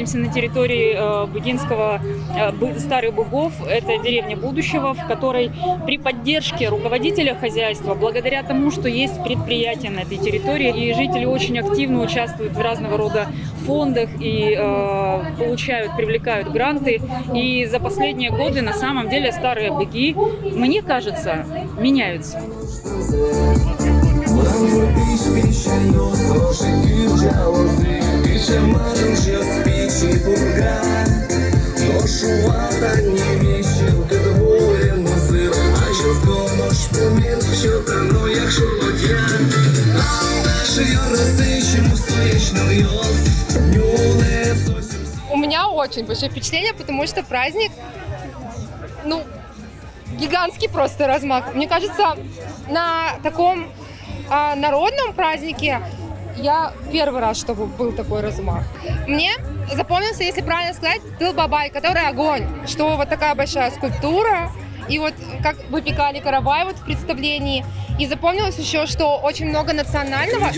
находимся на территории Быгинского Старых Быгов. Это деревня будущего, в которой при поддержке руководителя хозяйства, благодаря тому, что есть предприятия на этой территории, и жители очень активно участвуют в разного рода фондах и привлекают гранты. И за последние годы на самом деле Старые Быги, мне кажется, меняются. У меня очень большое впечатление, потому что праздник, гигантский просто размах. Мне кажется, на таком народном празднике я первый раз, чтобы был такой размах. Мне запомнился, если правильно сказать, Тыл-Бабай, который огонь, что вот такая большая скульптура, и вот как выпекали каравай вот в представлении. И запомнилось еще, что очень много национального.